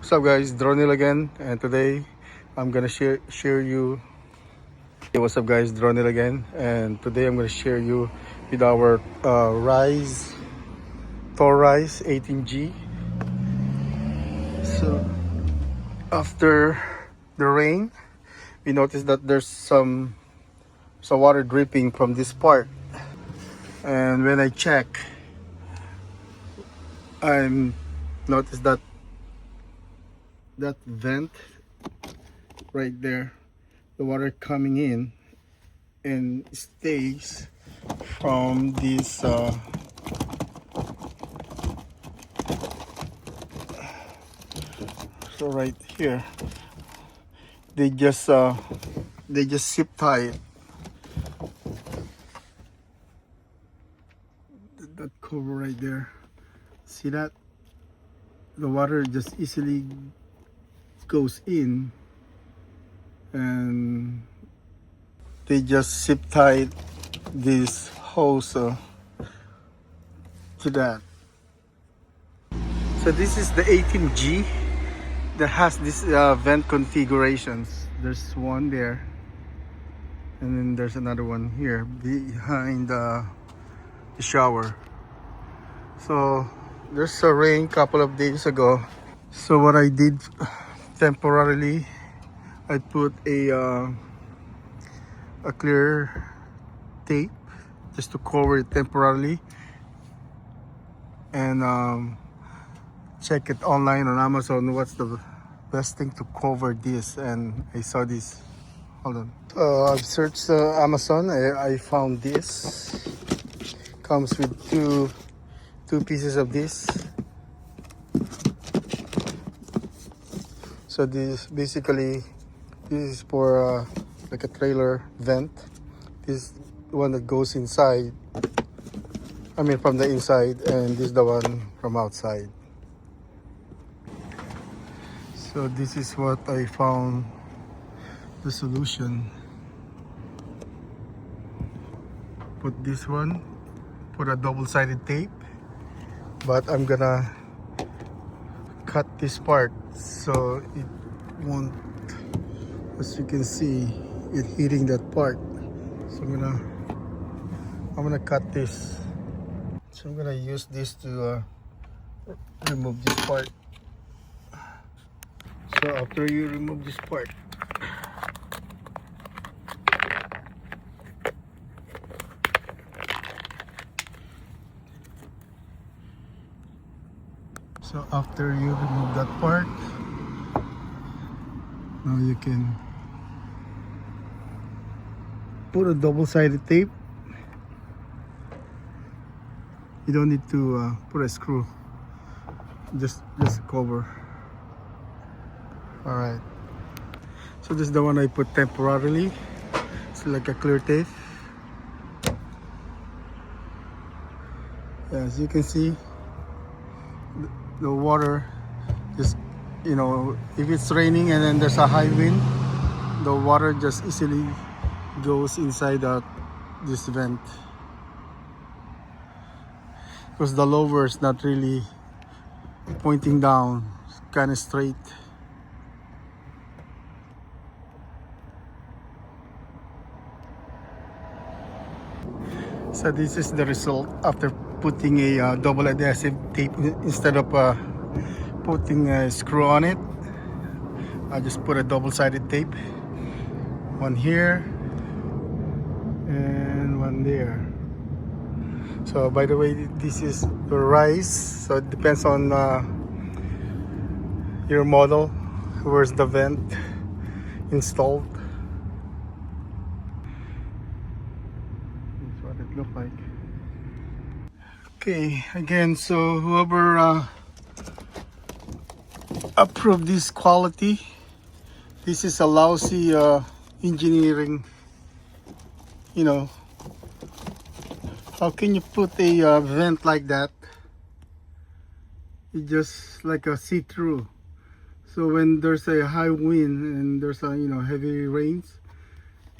What's up guys, Dronil again, and today I'm gonna share you. Hey, what's up guys, Dronil again, and today I'm gonna share you with our Rize, Thor Rize 18G. So after the rain, we noticed that there's some water dripping from this part, and when I check, I noticed that vent right there, the water coming in and stays from this so right here they just zip tie it. That cover right there, see that the water just easily goes in, and they just zip tied this hose to that. So this is the 18G that has this vent configurations. There's one there, and then there's another one here behind the shower. So there's a rain couple of days ago, so what I did temporarily, I put a clear tape just to cover it temporarily, and check it online on Amazon what's the best thing to cover this, and I saw this. Hold on. I've searched Amazon. I found this. Comes with two pieces of this. So this basically, this is for like a trailer vent. This is the one that goes inside, I mean from the inside, and this is the one from outside. So this is what I found, the solution. Put this one, put a double-sided tape, but I'm gonna cut this part so it won't, as you can see, it hitting that part. So I'm gonna cut this. So I'm gonna use this to remove this part. So after you remove this part, now you can put a double-sided tape. You don't need to put a screw, just cover. All right. So this is the one I put temporarily. It's like a clear tape. As you can see, the water just, if it's raining and then there's a high wind, the water just easily goes inside this vent, because the lower is not really pointing down, it's kind of straight. So this is the result after putting a double adhesive tape instead of putting a screw on it. I just put a double-sided tape, one here and one there. So by the way, this is the Rize, so it depends on your model where's the vent installed. That's what it looked like. Okay, again, so whoever approved this quality, this is a lousy engineering. How can you put a vent like that? It's just like a see-through. So when there's a high wind and there's a heavy rains,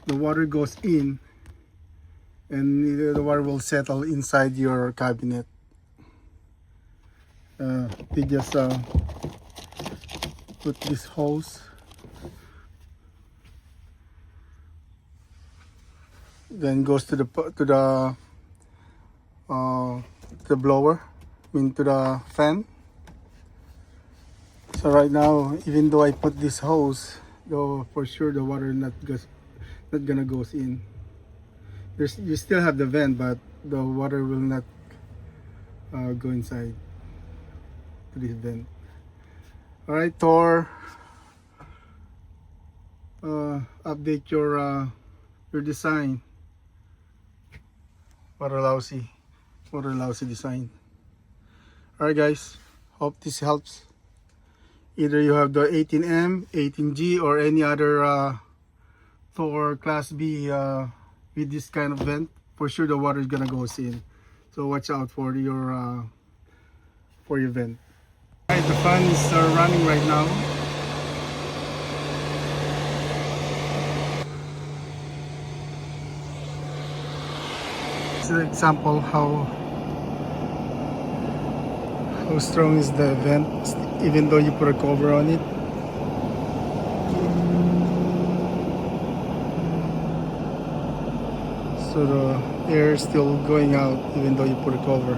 the water goes in, and the water will settle inside your cabinet. They just put this hose. Then goes to the blower, I mean to the fan. So right now, even though I put this hose, though for sure the water not gonna goes in. You still have the vent, but the water will not go inside to this vent. All right, Thor, update your design. What a lousy design. All right, guys. Hope this helps. Either you have the 18M, 18G, or any other Thor Class B with this kind of vent. For sure, the water is gonna go in. So watch out for your vent. All right, the fan is running right now. It's an example how strong is the vent, even though you put a cover on it. So the air is still going out even though you put a cover.